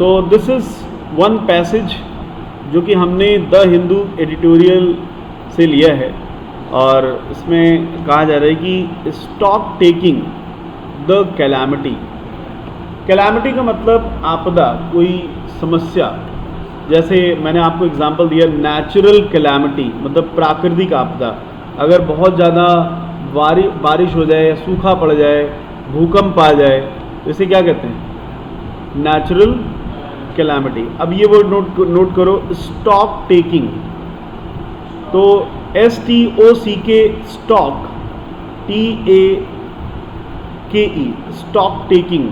So this is one passage जो कि हमने द हिंदू एडिटोरियल से लिया है और इसमें कहा जा रहा है कि stock taking the calamity. Calamity का मतलब आपदा, कोई समस्या। जैसे मैंने आपको एग्जांपल दिया नेचुरल कैलामिटी मतलब प्राकृतिक आपदा। अगर बहुत ज़्यादा बारिश हो जाए, सूखा पड़ जाए, भूकंप आ जाए तो इसे क्या कहते हैं? Natural calamity. अब ये वर्ड नोट करो, स्टॉक टेकिंग। तो STOCK stock, TAKE stock taking.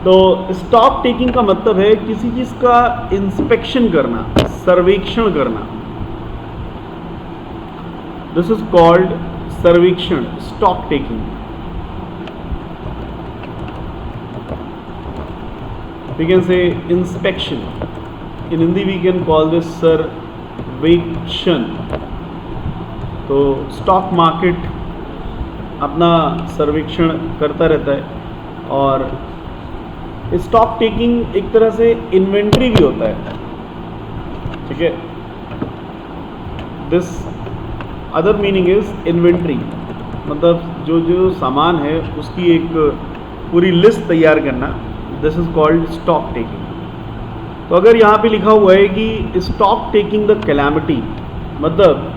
तो स्टॉक टेकिंग का मतलब है किसी चीज़ का इंस्पेक्शन करना, सर्वेक्षण करना। दिस इज कॉल्ड सर्वेक्षण, stock taking. We can say inspection. In Hindi we can call this सर्वेक्षण। तो स्टॉक मार्केट अपना सर्वेक्षण करता रहता है और स्टॉक टेकिंग एक तरह से इन्वेंट्री भी होता है, ठीक है। This other meaning is inventory, मतलब जो जो सामान है उसकी एक पूरी लिस्ट तैयार करना। This is called stock taking. तो अगर यहाँ पे लिखा हुआ है कि स्टॉक टेकिंग द कैलामिटी, मतलब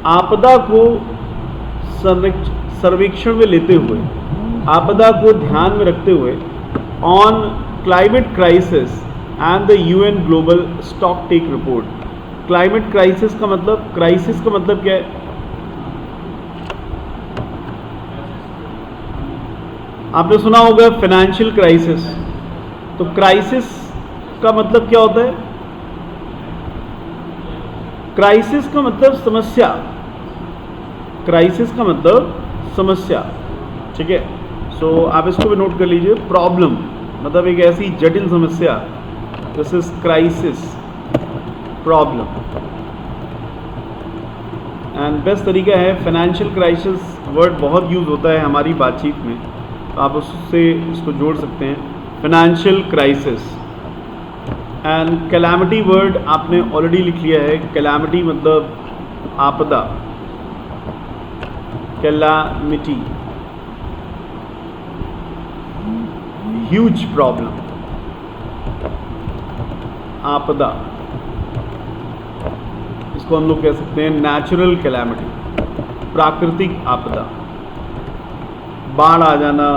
आपदा को सर्वेक्षण में लेते हुए, आपदा को ध्यान में रखते हुए, on climate crisis and the UN global stock take report. Climate crisis का मतलब क्या है? आपने सुना होगा फाइनेंशियल क्राइसिस। तो क्राइसिस का मतलब क्या होता है? क्राइसिस का मतलब समस्या। क्राइसिस का मतलब समस्या, ठीक है। सो आप इसको भी नोट कर लीजिए। प्रॉब्लम मतलब एक ऐसी जटिल समस्या। This is crisis, problem. And best तरीका है, फाइनेंशियल क्राइसिस वर्ड बहुत यूज होता है हमारी बातचीत में, तो आप उससे इसको जोड़ सकते हैं, financial crisis. And calamity word आपने ऑलरेडी लिख लिया है। कैलामिटी मतलब आपदा, कैलामिटी, ह्यूज प्रॉब्लम, आपदा। इसको हम लोग कह सकते हैं नेचुरल कैलामिटी, प्राकृतिक आपदा। बाढ़ आ जाना,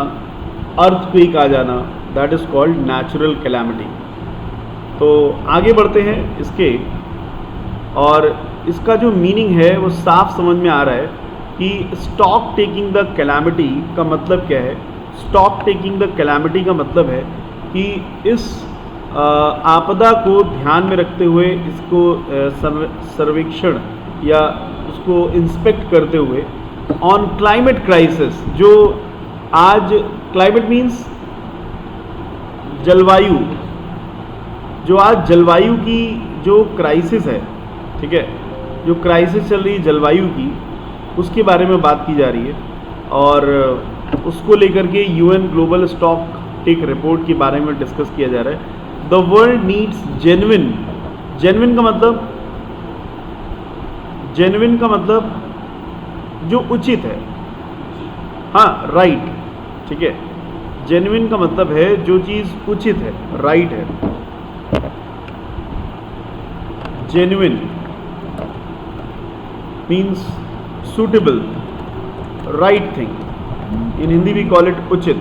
अर्थक्वेक आ जाना, that is called natural calamity. तो आगे बढ़ते हैं इसके, और इसका जो मीनिंग है वो साफ समझ में आ रहा है कि स्टॉक टेकिंग द कैलामिटी का मतलब क्या है। स्टॉक टेकिंग द कैलामिटी का मतलब है कि इस आपदा को ध्यान में रखते हुए, इसको सर्वेक्षण या उसको इंस्पेक्ट करते हुए, ऑन क्लाइमेट क्राइसिस। जो आज क्लाइमेट मीन्स जलवायु, जो आज जलवायु की जो क्राइसिस है, ठीक है, जो क्राइसिस चल रही है जलवायु की, उसके बारे में बात की जा रही है और उसको लेकर के UN global stock take report के बारे में डिस्कस किया जा रहा है। The world needs genuine. Genuine का मतलब जो उचित है, हाँ, राइट, ठीक है। जेन्युइन का मतलब है जो चीज़ उचित है, राइट है। Genuine means suitable, right thing. In Hindi we call it उचित।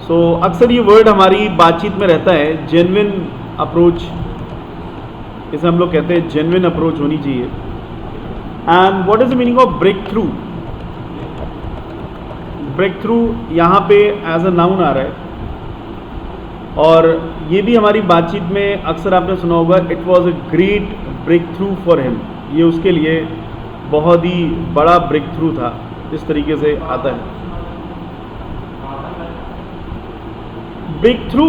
सो अक्सर ये वर्ड हमारी बातचीत में रहता है, जेन्युइन अप्रोच, इसे हम लोग कहते हैं जेन्युइन अप्रोच होनी चाहिए। And what is the meaning of breakthrough? Breakthrough यहाँ पे एज अ नाउन आ रहा है और ये भी हमारी बातचीत में अक्सर आपने सुना होगा, it was a great breakthrough for him. ये उसके लिए बहुत ही बड़ा ब्रेक थ्रू था, इस तरीके से आता है। ब्रेक थ्रू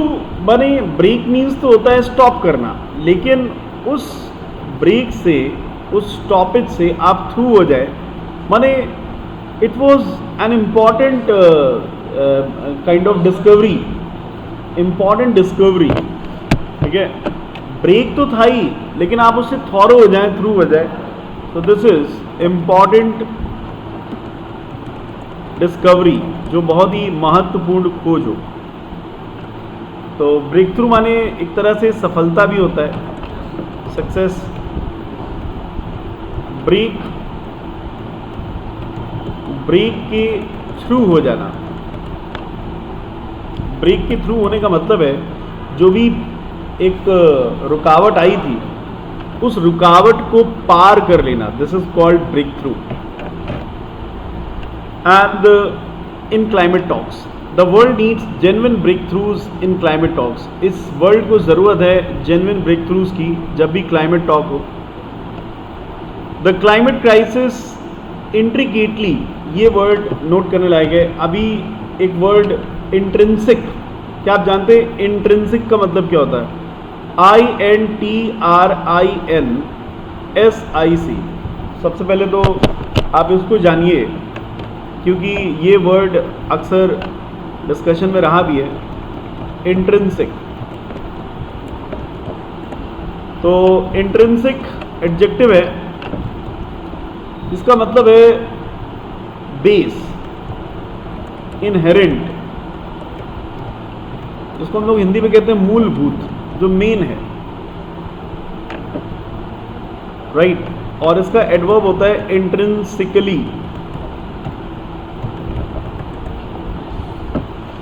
बने, ब्रेक मीन्स तो होता है स्टॉप करना, लेकिन उस ब्रेक से, उस स्टॉपेज से आप थ्रू हो जाए, माने it was an important kind of discovery, important discovery, ठीक है। ब्रेक तो था ही, लेकिन आप उससे थॉरो हो जाएं, थ्रू हो जाए, तो दिस इज इम्पॉर्टेंट डिस्कवरी, जो बहुत ही महत्वपूर्ण खोज हो। तो ब्रेक थ्रू माने एक तरह से सफलता भी होता है, सक्सेस। ब्रेक के थ्रू हो जाना, ब्रेक के थ्रू होने का मतलब है जो भी एक रुकावट आई थी, उस रुकावट को पार कर लेना, this is called breakthrough. And in climate talks the world needs genuine breakthroughs in climate talks. इस वर्ल्ड को ज़रूरत है जेन्युइन ब्रेक थ्रूज की जब भी क्लाइमेट टॉक हो। द क्लाइमेट क्राइसिस इंट्रिकेटली, ये वर्ड नोट करने लायक है। अभी एक वर्ड इंट्रिंसिक, क्या आप जानते हैं इंट्रिंसिक का मतलब क्या होता है? INTRINSIC। सबसे पहले तो आप इसको जानिए, क्योंकि ये वर्ड अक्सर डिस्कशन में रहा भी है, इंट्रिंसिक। तो इंट्रिंसिक एडजेक्टिव है, इसका मतलब है बेस, इनहेरेंट, इसको हम लोग हिंदी में कहते हैं मूलभूत, जो मेन है, राइट। और इसका एडवर्ब होता है intrinsically.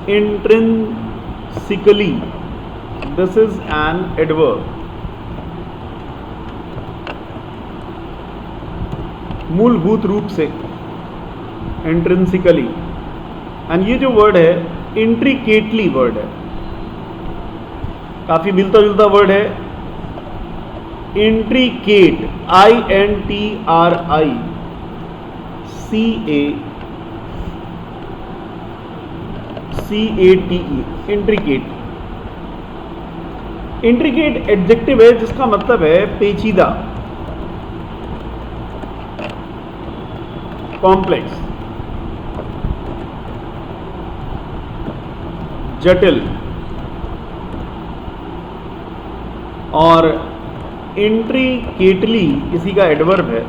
Intrinsically, this is an adverb, मूलभूत रूप से, इंट्रिंसिकली। एंड ये जो वर्ड है इंट्रिकेटली वर्ड है, काफी मिलता जुलता वर्ड है, intricate, INTRICATE, intricate. Intricate adjective है जिसका मतलब है पेचीदा, कॉम्प्लेक्स, जटिल। और इंट्रिकेटली किसी का एडवर्ब है,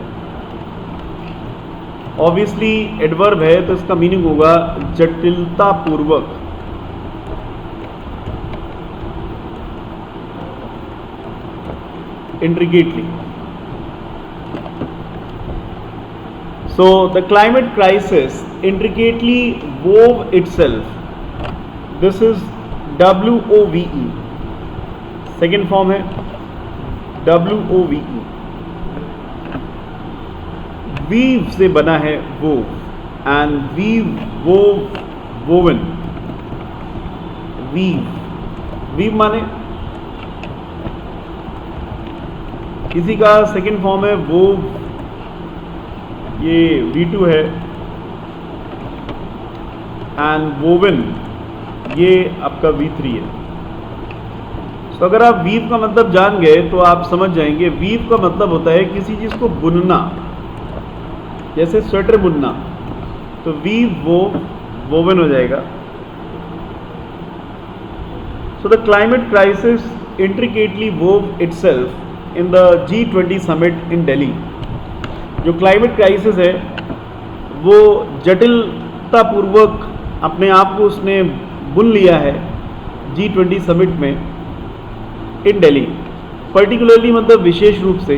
ऑब्वियसली एडवर्ब है तो इसका मीनिंग होगा जटिलता पूर्वक। Intricately. So the climate crisis intricately wove itself. This is WOVE. Second form है WOVE। वीव से बना है वो, and weave, wove, woven. Weave माने किसी का सेकेंड फॉर्म है वोव, ये V2 है, एंड वोवन ये आपका V3 है। तो अगर आप वीव का मतलब जान गए तो आप समझ जाएंगे वीव का मतलब होता है किसी चीज को बुनना, जैसे स्वेटर बुनना, तो वीव वोवन हो जाएगा। So the climate crisis intricately वोव itself in the G20 summit in Delhi. जो क्लाइमेट क्राइसिस है वो जटिलता पूर्वक अपने आप को उसने बुन लिया है G20 समिट में इन दिल्ली। पर्टिकुलरली मतलब विशेष रूप से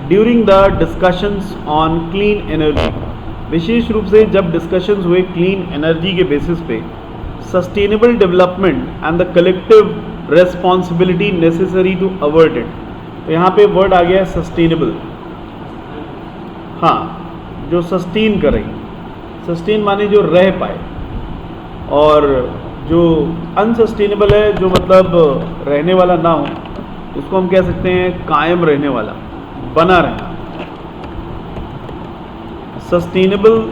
during the discussions on clean energy, विशेष रूप से जब डिस्कशंस हुए क्लीन एनर्जी के बेसिस पे, sustainable development and the collective responsibility necessary to avoid it. तो यहाँ पे वर्ड आ गया है सस्टेनेबल। हाँ, जो सस्टेन कर रही, सस्टेन माने जो रह पाए, और जो अनसस्टेनेबल है, जो मतलब रहने वाला ना हो, उसको हम कह सकते हैं कायम रहने वाला, बना रहना। सस्टेनेबल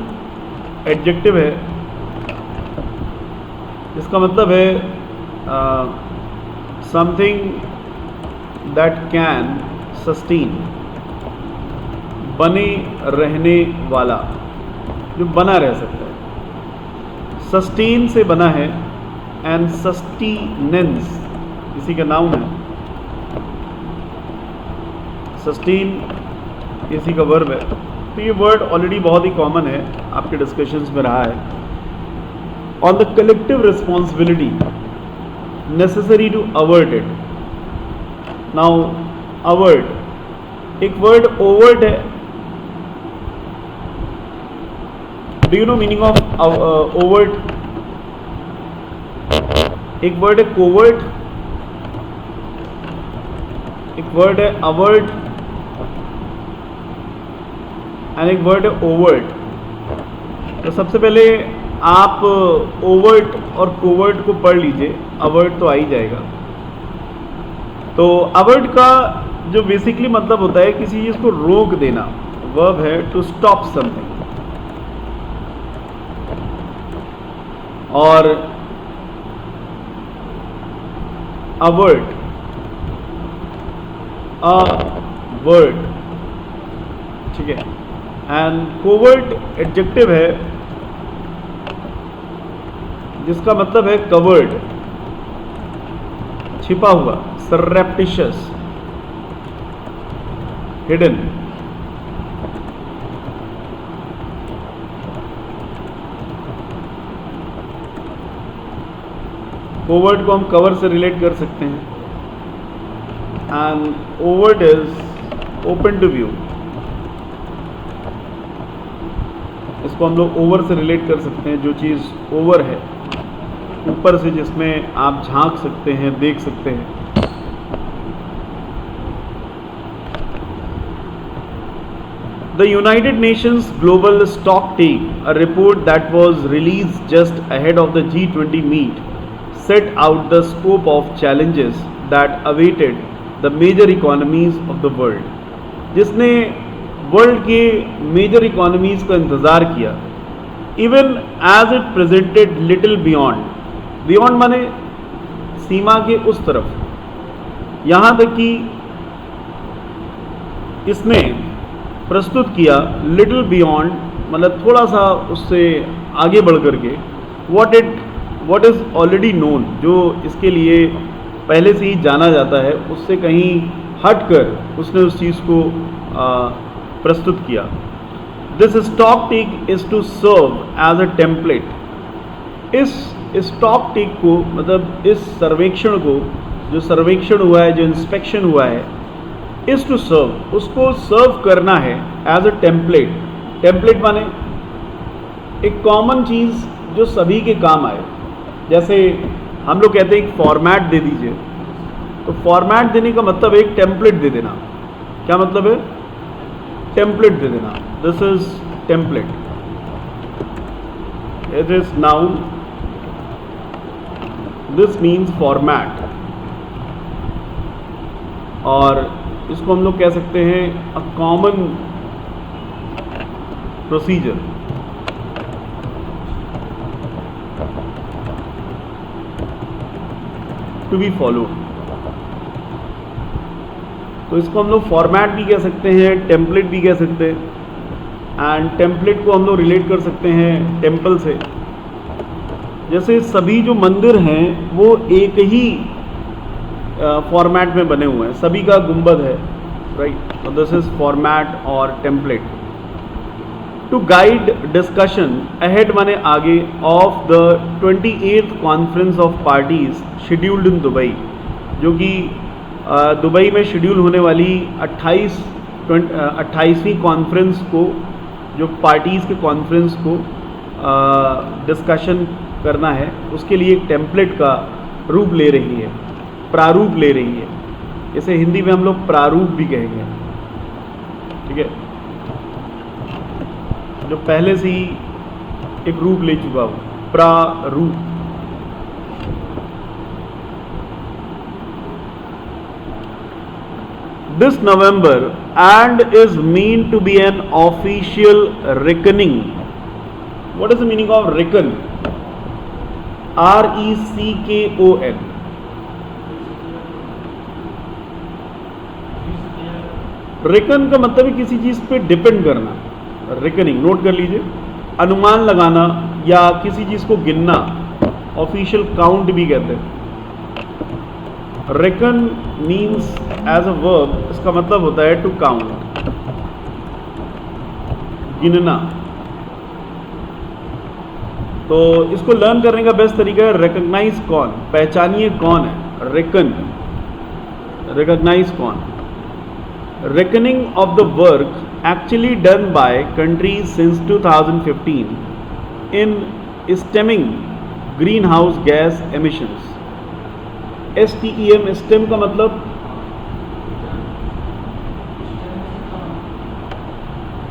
एडजेक्टिव है, इसका मतलब है समथिंग दैट कैन सस्टेन, बने रहने वाला, जो बना रह सकता है। सस्टेन से बना है एंड सस्टीनेंस इसी का नाउन है, सस्टेन इसी का वर्ब है। तो ये वर्ड ऑलरेडी बहुत ही कॉमन है, आपके डिस्कशंस में रहा है। On the collective responsibility necessary to avert it. Now avert, एक वर्ड ओवर्ट है। Do you know meaning of overt? एक वर्ड है कोवर्ट, एक वर्ड है अवर्ट एंड एक वर्ड है ओवर्ट। तो सबसे पहले आप ओवर्ट और कोवर्ट को पढ़ लीजिए, अवर्ट तो आ ही जाएगा। तो अवर्ट का जो बेसिकली मतलब होता है किसी चीज को रोक देना, वर्ब है टू स्टॉप समथिंग। और अवर्ट अ वर्ड, ठीक है। एंड कोवर्ट एडजेक्टिव है जिसका मतलब है कवर्ड, छिपा हुआ, सररेप्टिशियस, हिडन। कोवर्ट को हम कवर से रिलेट कर सकते हैं and overt is open to view. इसको हम लोग ओवर से रिलेट कर सकते हैं, जो चीज़ ओवर है, ऊपर से, जिसमें आप झांक सकते हैं, देख सकते हैं। The United Nations Global Stocktake, a report that was released just ahead of the G20 meet, set out the scope of challenges that awaited the major economies of the world, जिसने वर्ल्ड के major economies का इंतज़ार किया। Even as it presented little beyond, beyond माने सीमा के उस तरफ, यहाँ तक कि इसने प्रस्तुत किया लिटिल बियॉन्ड, मतलब थोड़ा सा उससे आगे बढ़ करके, व्हाट इज़ ऑलरेडी नोन, जो इसके लिए पहले से ही जाना जाता है, उससे कहीं हटकर उसने उस चीज़ को प्रस्तुत किया। This stock take is to serve as a template. इस स्टॉक टेक को, मतलब इस सर्वेक्षण को, जो सर्वेक्षण हुआ है, जो इंस्पेक्शन हुआ है, इज टू सर्व, उसको सर्व करना है एज अ टेम्पलेट। टेम्पलेट माने एक कॉमन चीज़ जो सभी के काम आए। जैसे हम लोग कहते हैं एक फॉर्मेट दे दीजिए, तो फॉर्मेट देने का मतलब एक टेम्पलेट दे देना। क्या मतलब है? टेम्पलेट दे देना। This is template, it is noun, this means format. और इसको हम लोग कह सकते हैं a common procedure. To be followed. तो इसको हम लोग फॉर्मेट भी कह सकते हैं, टेम्पलेट भी कह सकते हैं। एंड टेम्पलेट को हम लोग रिलेट कर सकते हैं टेम्पल से। जैसे सभी जो मंदिर हैं वो एक ही फॉर्मेट में बने हुए हैं, सभी का गुंबद है, राइट। तो दिस इज फॉर्मेट और template. To guide discussion ahead माने आगे of the 28th conference of parties scheduled in Dubai, जो कि दुबई में शेड्यूल होने वाली 28वीं कॉन्फ्रेंस को, जो पार्टीज़ के कॉन्फ्रेंस को डिस्कशन करना है, उसके लिए एक टेम्पलेट का रूप ले रही है, प्रारूप ले रही है। इसे हिंदी में हम लोग प्रारूप भी कहेंगे, ठीक है, जो पहले से ही एक रूप ले चुका हो, प्रारूप। This November and is mean to be an official reckoning. What is the meaning of reckon? RECKON. Reckon का मतलब है किसी चीज पे डिपेंड करना। रेकनिंग नोट कर लीजिए, अनुमान लगाना, या किसी चीज़ को गिनना, ऑफिशियल काउंट भी कहते हैं। Reckon means as a verb, इसका मतलब होता है टू काउंट, गिनना। तो इसको लर्न करने का बेस्ट तरीका है रिकॉग्नाइज कौन, पहचानिए कौन है। रेकन, रिकॉग्नाइज कौन। reckoning of the work actually done by countries since 2015 in stemming greenhouse gas emissions। STEM, STEM का मतलब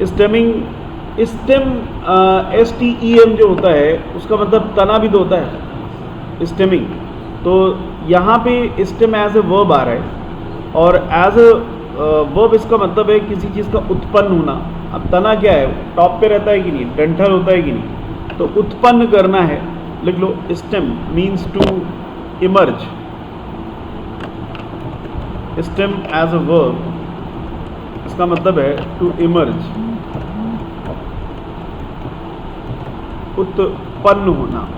स्टेमिंग, स्टेम, STEM जो होता है उसका मतलब तना भी तो होता है, स्टेमिंग। तो यहाँ पे स्टेम एज ए वर्ब आ रहा है, और एज ए वर्ब इसका मतलब है किसी चीज़ का उत्पन्न होना। अब तना क्या है, टॉप पे रहता है कि नहीं, डंठल होता है कि नहीं, तो उत्पन्न करना है। लिख लो, stem means to emerge, stem as a verb इसका मतलब है टू इमर्ज, उत्पन्न होना।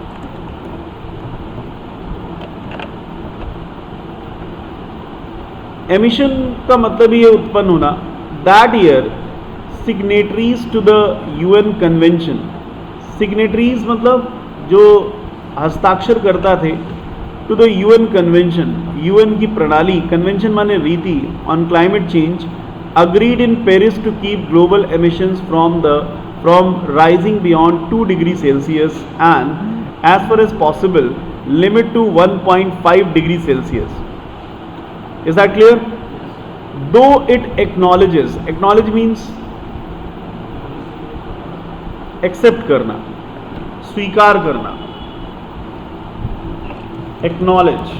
एमिशन का मतलब ही है उत्पन्न होना। That year signatories to the UN convention, signatories मतलब जो हस्ताक्षर करता थे, to the UN convention, UN की प्रणाली, कन्वेंशन माने रीति, on climate change, agreed in Paris to keep global emissions from rising beyond 2 degree Celsius and as far as possible limit to 1.5 degree Celsius. Is that clear? Though it acknowledges, acknowledge means accept करना, स्वीकार करना। acknowledge,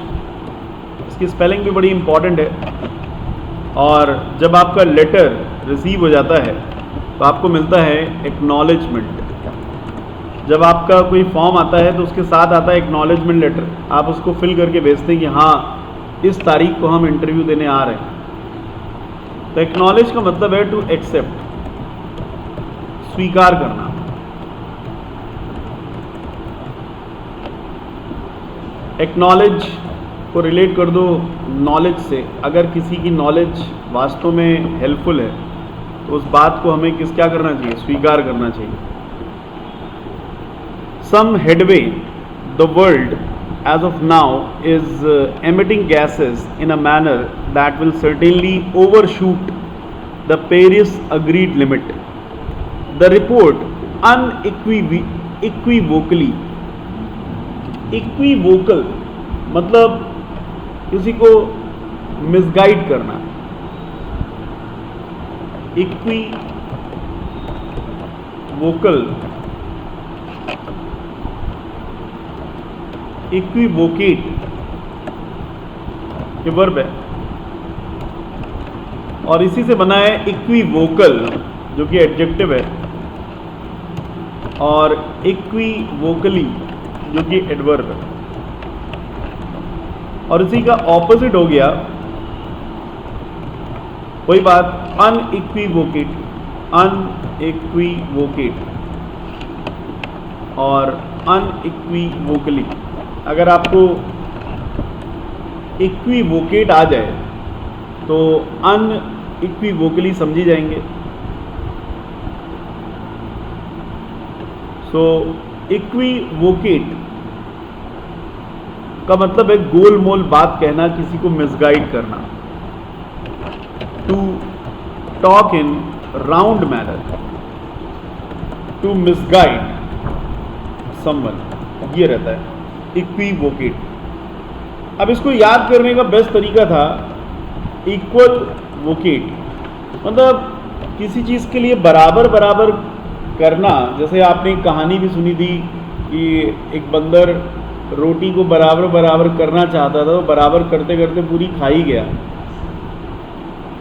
इसकी spelling भी बड़ी important है। और जब आपका लेटर रिसीव हो जाता है तो आपको मिलता है एक्नॉलेजमेंट। जब आपका कोई फॉर्म आता है तो उसके साथ आता है एक्नॉलेजमेंट लेटर, आप उसको फिल करके भेजते हैं कि हाँ इस तारीख को हम इंटरव्यू देने आ रहे हैं। तो एक्नॉलेज का मतलब है टू एक्सेप्ट, स्वीकार करना। एक्नॉलेज को रिलेट कर दो नॉलेज से। अगर किसी की नॉलेज वास्तव में हेल्पफुल है तो उस बात को हमें क्या करना चाहिए, स्वीकार करना चाहिए। Some headway the world as of now is emitting gases in a manner that will certainly overshoot the Paris agreed limit. The report unequivocally, equivocal मतलब किसी को मिसगाइड करना, इक्विवोकल, इक्विवोकेट ये वर्ब है, और इसी से बना है इक्विवोकल जो कि एडजेक्टिव है, और इक्विवोकली जो कि एडवर्ब है। और इसी का ऑपोजिट हो गया वही बात, अनइक्विवोकेट, अनइक्विवोकेट और अनइक्विवोकली। अगर आपको इक्विवोकेट आ जाए तो अनइक्विवोकली समझी जाएंगे। सो इक्विवोकेट का मतलब है गोल मोल बात कहना, किसी को मिसगाइड करना। To talk in round manner, to misguide someone, ये रहता है इक्विवोकेट। अब इसको याद करने का बेस्ट तरीका था इक्वल वोकेट, मतलब किसी चीज़ के लिए बराबर बराबर करना। जैसे आपने एक कहानी भी सुनी थी कि एक बंदर रोटी को बराबर बराबर करना चाहता था, तो बराबर करते करते पूरी खा ही गया।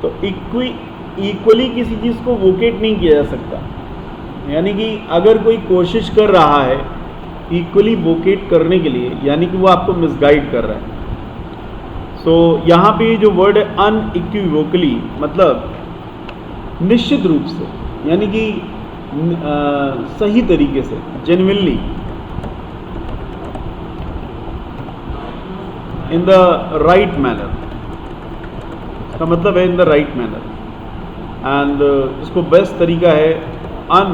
तो इक्वली किसी चीज़ को वोकेट नहीं किया जा सकता, यानी कि अगर कोई कोशिश कर रहा है इक्वली वोकेट करने के लिए, यानी कि वो आपको मिसगाइड कर रहा है। सो यहाँ पे जो वर्ड है अनइक्विवोकली, मतलब निश्चित रूप से, यानी कि सही तरीके से, genuinely in the right manner, इसका मतलब है in the right manner. And इसको बेस्ट तरीका है अन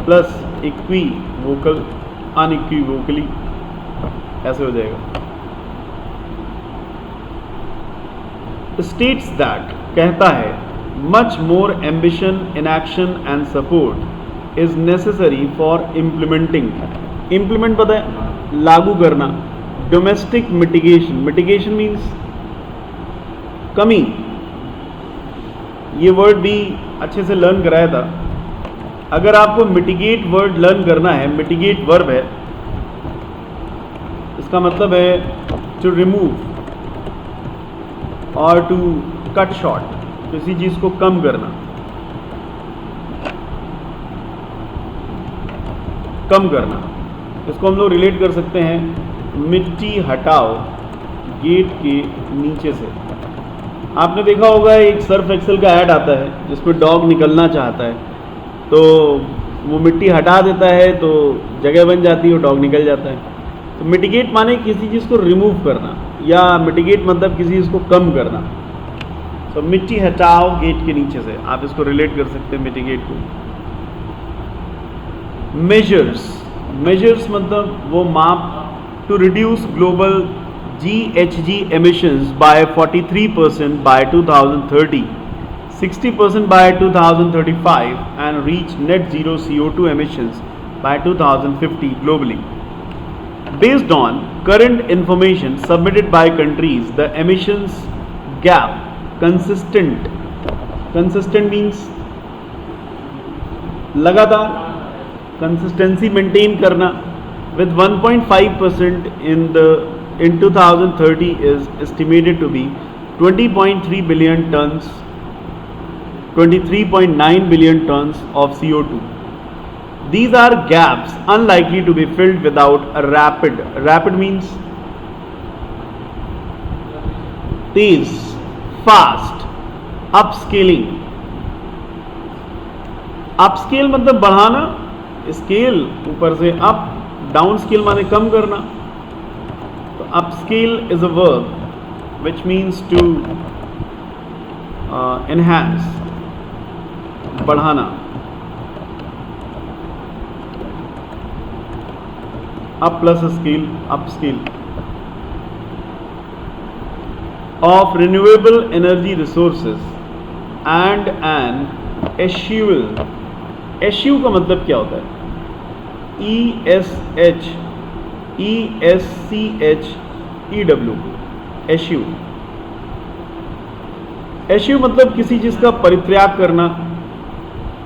प्लस इक्वी वोकल, अनइक्वीवोकली, ऐसे हो जाएगा। स्टेट्स दैट, कहता है, much more ambition in action and support is necessary for implementing, implement पता है, लागू करना, डोमेस्टिक मिटिगेशन, मिटिगेशन मीन्स कमी, ये वर्ड भी अच्छे से लर्न कराया था। अगर आपको मिटिगेट वर्ड लर्न करना है, मिटिगेट वर्ब है, इसका मतलब है टू रिमूव और टू कट शॉर्ट, किसी चीज को कम करना, कम करना। इसको हम लोग रिलेट कर सकते हैं मिट्टी हटाओ गेट के नीचे से। आपने देखा होगा एक सर्फ एक्सेल का ऐड आता है जिसमें डॉग निकलना चाहता है, तो वो मिट्टी हटा देता है तो जगह बन जाती है और डॉग निकल जाता है। तो मिटिगेट माने किसी चीज़ को रिमूव करना, या मिटिगेट मतलब किसी चीज़ को कम करना। तो मिट्टी हटाओ गेट के नीचे से, आप इसको रिलेट कर सकते हैं मिटिगेट को। मेजर्स, मेजर्स मतलब वो माप, to reduce global GHG emissions by 43% by 2030, 60% by 2035 and reach net zero CO2 emissions by 2050 globally. Based on current information submitted by countries, the emissions gap consistent, consistent means लगातार, consistency maintain करना, with 1.5% in 2030 is estimated to be 20.3 billion tons, 23.9 billion tons of CO2. These are gaps unlikely to be filled without a rapid means Tej, fast, upscaling. upscale मतलब बढ़ाना, scale ऊपर से up, down scale माने कम करना। Upscale is a verb which means to enhance, बढ़ाना। Up plus scale, upscale। Of renewable energy resources and an eschewal, eschew का मतलब क्या होता है? ESCHEW, एश्यू। एश्यू मतलब किसी चीज का परित्याग करना,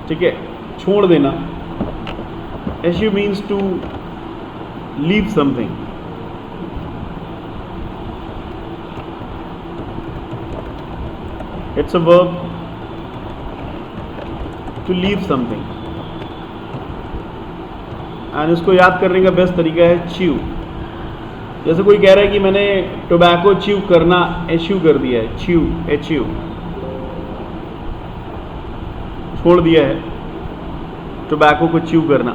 ठीक है, छोड़ देना। Eschew means to leave something. It's a verb to leave something. And इसको याद करने का बेस्ट तरीका है च्यू। जैसे कोई कह रहा है कि मैंने टोबैको च्यू करना एश्यू कर दिया है, च्यू एच्यू, छोड़ दिया है टोबैको को च्यू करना।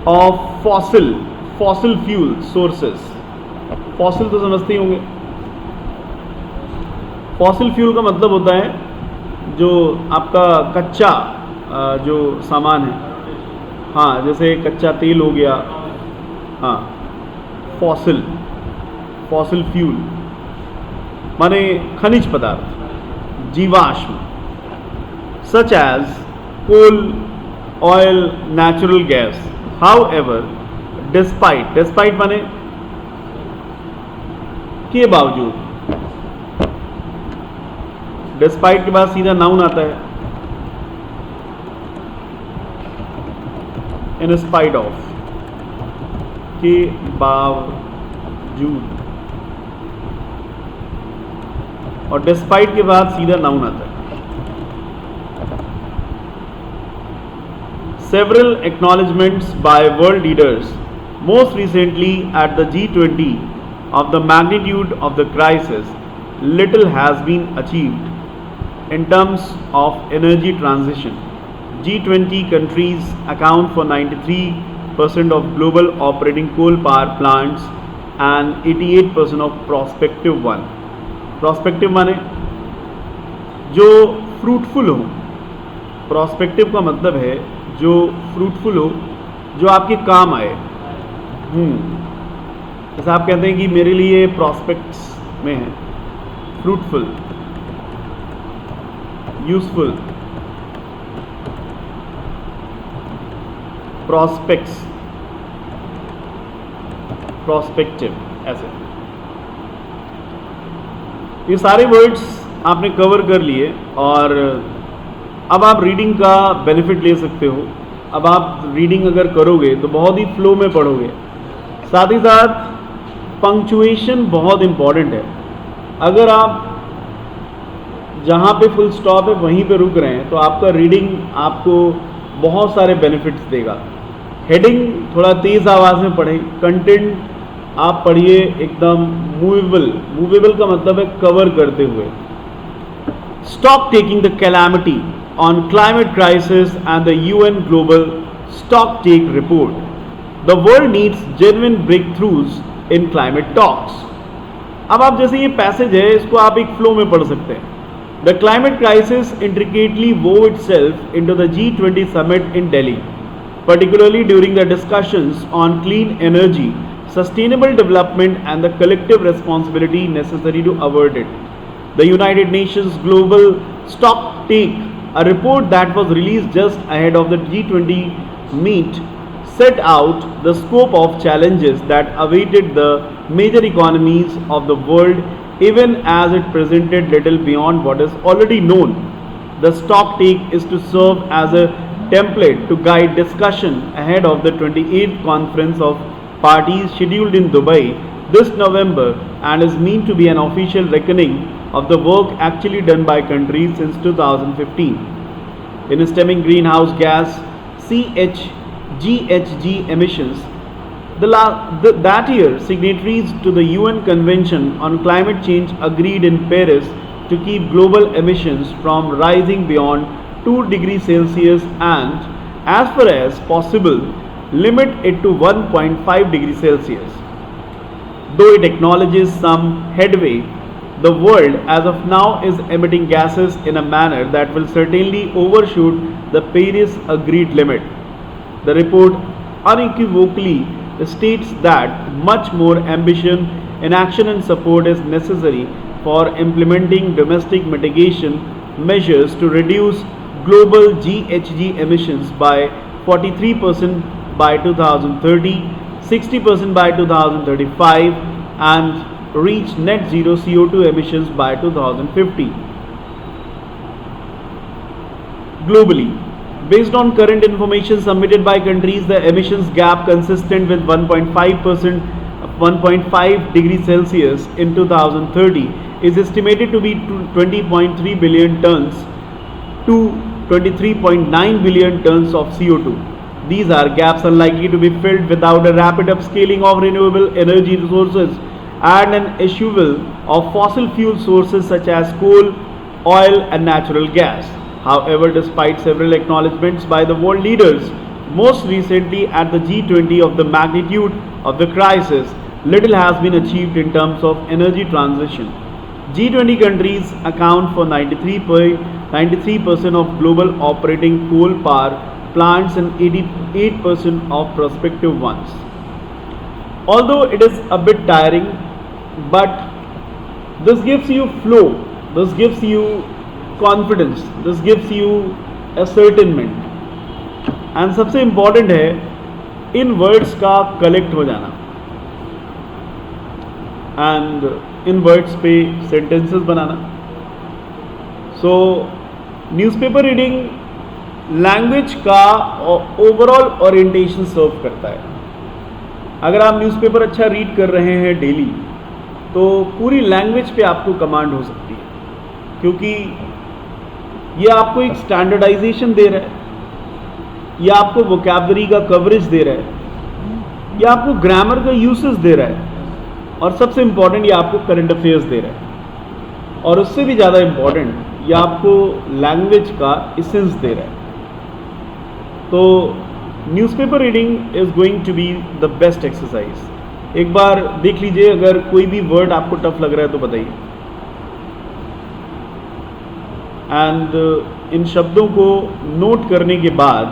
Of fossil, fossil fuel sources, fossil तो समझते ही होंगे। फॉसिल फ्यूल का मतलब होता है जो आपका कच्चा जो सामान है, हाँ, जैसे कच्चा तेल हो गया, हाँ, फॉसिल, फॉसिल फ्यूल माने खनिज पदार्थ, जीवाश्म, such as coal, oil, natural gas. However, despite, despite माने के बावजूद, डिस्पाइट के बाद सीधा नाउन आता है, इन स्पाइट ऑफ, के बावजूद, और डिस्पाइट के बाद सीधा नाउन आता है। Several acknowledgements by world leaders, most recently at the G20, of the magnitude of the crisis, little has been achieved in terms of energy transition. G20 countries account for 93% of global operating coal power plants and 88% of prospective one. Prospective माने जो fruitful हो. Prospective का मतलब है जो fruitful हो, जो आपके काम आए. जैसे आप कहते हैं कि मेरे लिए प्रॉस्पेक्ट्स में है फ्रूटफुल, यूजफुल, प्रॉस्पेक्ट्स, प्रॉस्पेक्टिव, ऐसे ये सारे वर्ड्स आपने कवर कर लिए और अब आप रीडिंग का बेनिफिट ले सकते हो. अब आप रीडिंग अगर करोगे तो बहुत ही फ्लो में पढ़ोगे. साथ ही साथ पंक्चुएशन बहुत इंपॉर्टेंट है. अगर आप जहाँ पे फुल स्टॉप है वहीं पे रुक रहे हैं तो आपका रीडिंग आपको बहुत सारे बेनिफिट्स देगा. हेडिंग थोड़ा तेज़ आवाज़ में पढ़ें. कंटेंट आप पढ़िए एकदम मूवेबल. मूवेबल का मतलब है कवर करते हुए. Stock taking the calamity on climate crisis and the UN Global Stocktake Report. The world needs genuine breakthroughs in climate talks. अब आप जैसे ये पैसेज है इसको आप एक फ्लो में पढ़ सकते हैं. The climate crisis intricately wove itself into the G20 summit in Delhi, particularly during the discussions on clean energy, sustainable development and the collective responsibility necessary to avert it. The United Nations Global Stocktake, a report that was released just ahead of the G20 meet, set out the scope of challenges that awaited the major economies of the world, even as it presented little beyond what is already known. The stocktake is to serve as a template to guide discussion ahead of the 28th Conference of Parties scheduled in Dubai this November and is meant to be an official reckoning of the work actually done by countries since 2015 in stemming greenhouse gas GHG emissions. That year, signatories to the UN Convention on Climate Change agreed in Paris to keep global emissions from rising beyond 2 degrees Celsius and, as far as possible, limit it to 1.5 degrees Celsius. Though it acknowledges some headway, the world as of now is emitting gases in a manner that will certainly overshoot the Paris agreed limit. The report unequivocally states that much more ambition, inaction and support is necessary for implementing domestic mitigation measures to reduce global GHG emissions by 43% by 2030, 60% by 2035 and reach net zero CO2 emissions by 2050. Globally, based on current information submitted by countries, the emissions gap consistent with 1.5 degrees Celsius in 2030 is estimated to be 20.3 billion tons to 23.9 billion tons of CO2. These are gaps unlikely to be filled without a rapid upscaling of renewable energy resources and an escheval of fossil fuel sources such as coal, oil and natural gas. However, despite several acknowledgements by the world leaders, most recently at the G20 of the magnitude of the crisis, little has been achieved in terms of energy transition. G20 countries account for 93% of global operating coal power plants and 88% of prospective ones. Although it is a bit tiring, but this gives you flow, this gives you confidence, this gives you ascertainment and सबसे important है इन words का collect हो जाना and in words पे sentences बनाना. So newspaper reading language का overall orientation serve करता है. अगर आप न्यूज़पेपर अच्छा रीड कर रहे हैं डेली तो पूरी लैंग्वेज पे आपको कमांड हो सकती है, क्योंकि ये आपको एक स्टैंडर्डाइजेशन दे रहा है, ये आपको वोकैबलरी का कवरेज दे रहा है, ये आपको ग्रामर का यूसेज दे रहा है और सबसे इम्पॉर्टेंट ये आपको करंट अफेयर्स दे रहा है और उससे भी ज़्यादा इम्पॉर्टेंट ये आपको लैंग्वेज का इसेंस दे रहा है. तो newspaper reading is going to be the best exercise. एक बार देख लीजिए, अगर कोई भी वर्ड आपको टफ लग रहा है तो बताइए। एंड इन शब्दों को नोट करने के बाद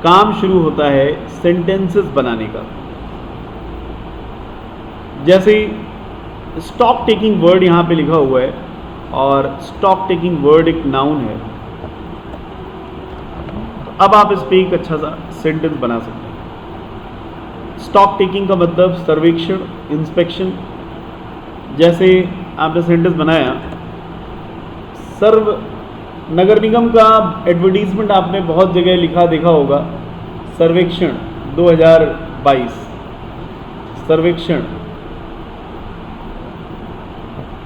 काम शुरू होता है सेंटेंसेस बनाने का। जैसे स्टॉक टेकिंग वर्ड यहाँ पे लिखा हुआ है, और स्टॉक टेकिंग वर्ड एक नाउन है। अब आप इस पे एक अच्छा सा सेंटेंस बना सकते हैं। स्टॉक टेकिंग का मतलब सर्वेक्षण, इंस्पेक्शन। जैसे आपने सेंटेंस बनाया, सर्व नगर निगम का एडवर्टीजमेंट आपने बहुत जगह लिखा देखा होगा, सर्वेक्षण 2022, सर्वेक्षण।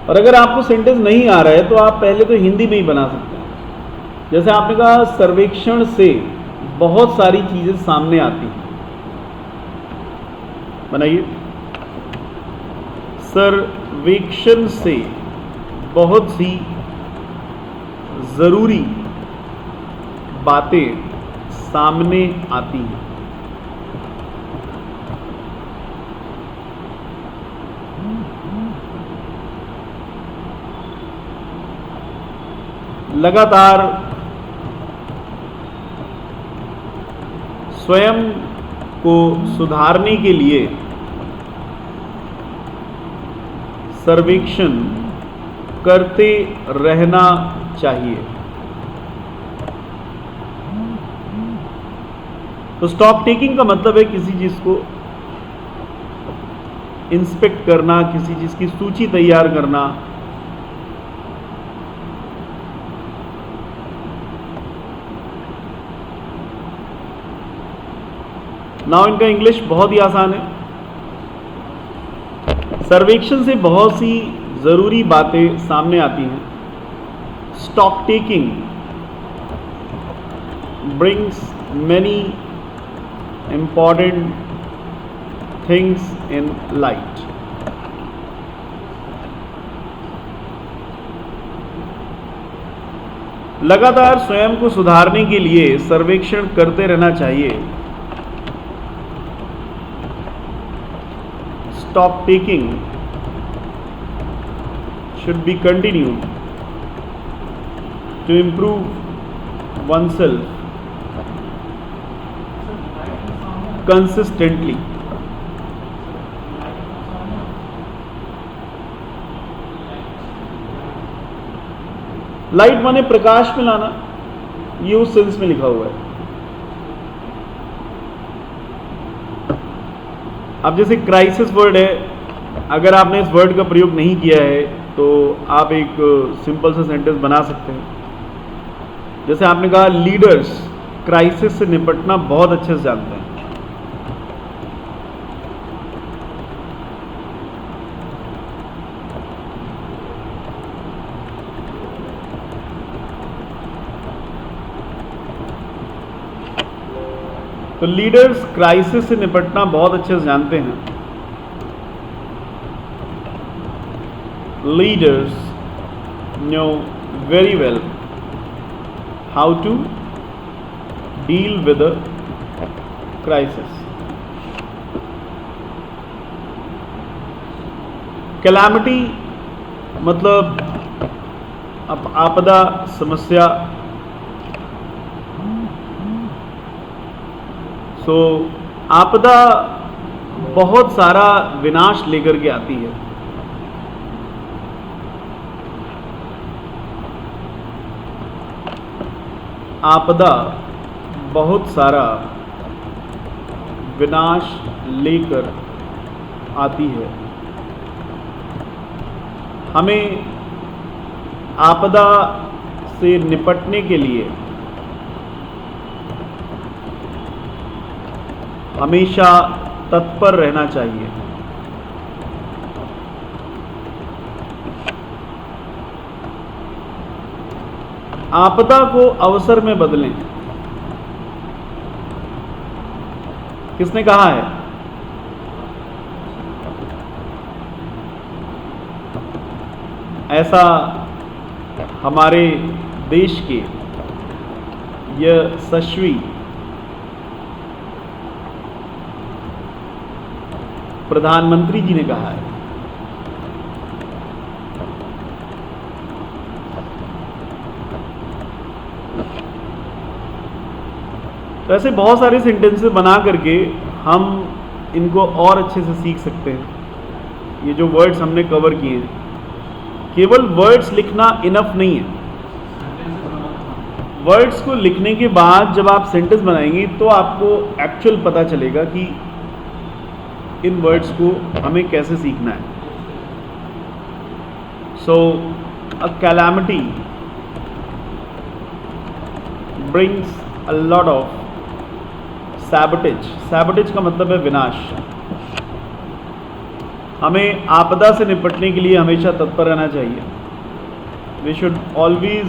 और अगर आपको सेंटेंस नहीं आ रहा है तो आप पहले तो हिंदी में ही बना सकते हैं। जैसे आपने कहा, सर्वेक्षण से बहुत सारी चीजें सामने आती हैं। बनाइए, सर्वेक्षण से बहुत सी जरूरी बातें सामने आती हैं। लगातार स्वयं को सुधारने के लिए सर्वेक्षण करते रहना चाहिए। तो स्टॉक टेकिंग का मतलब है किसी चीज को इंस्पेक्ट करना, किसी चीज की सूची तैयार करना। नाउ इनका इंग्लिश बहुत ही आसान है। सर्वेक्षण से बहुत सी जरूरी बातें सामने आती हैं। Stock taking brings many important things in light. लगातार स्वयं को सुधारने के लिए सर्वेक्षण करते रहना चाहिए। Stock taking should be continued to improve oneself consistently. Light माने प्रकाश में लाना, ये उस सेंस में लिखा हुआ है। अब जैसे क्राइसिस वर्ड है, अगर आपने इस वर्ड का प्रयोग नहीं किया है तो आप एक सिंपल सा सेंटेंस बना सकते हैं। जैसे आपने कहा, लीडर्स क्राइसिस से निपटना बहुत अच्छे से जानते हैं। तो लीडर्स क्राइसिस से निपटना बहुत अच्छे से जानते हैं। Leaders know very well how to deal with a crisis. Calamity मतलब आपदा, समस्या। सो आपदा बहुत सारा विनाश लेकर के आती है। आपदा बहुत सारा विनाश लेकर आती है। हमें आपदा से निपटने के लिए हमेशा तत्पर रहना चाहिए। आपदा को अवसर में बदलें। किसने कहा है? ऐसा हमारे देश के यशस्वी प्रधानमंत्री जी ने कहा है। तो ऐसे बहुत सारे सेंटेंसेस बना करके हम इनको और अच्छे से सीख सकते हैं। ये जो वर्ड्स हमने कवर किए हैं, केवल वर्ड्स लिखना इनफ नहीं है। वर्ड्स को लिखने के बाद जब आप सेंटेंस बनाएंगे तो आपको एक्चुअल पता चलेगा कि इन वर्ड्स को हमें कैसे सीखना है। So a calamity brings a lot of sabotage. Sabotage का मतलब है विनाश। हमें आपदा से निपटने के लिए हमेशा तत्पर रहना चाहिए। We should always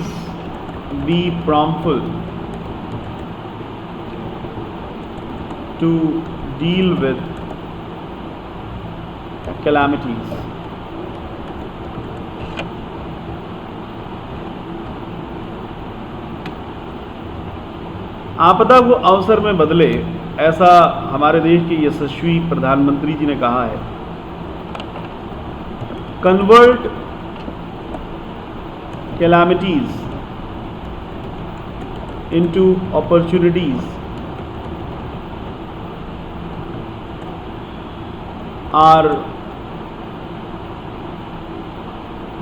be promptful to deal with calamities. आपदा को अवसर में बदले, ऐसा हमारे देश के यशस्वी प्रधानमंत्री जी ने कहा है। Convert calamities into opportunities are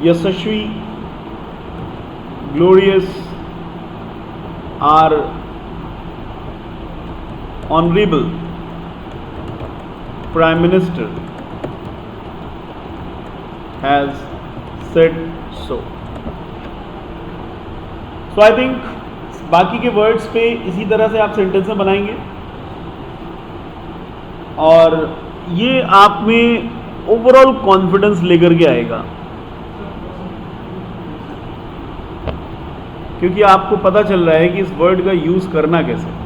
Yashasvi, glorious, our honorable Prime Minister has said so. So I think बाकी के वर्ड्स पे इसी तरह से आप सेंटेंसेस बनाएंगे और ये आप में ओवरऑल कॉन्फिडेंस लेकर के आएगा, क्योंकि आपको पता चल रहा है कि इस वर्ड का यूज़ करना कैसे।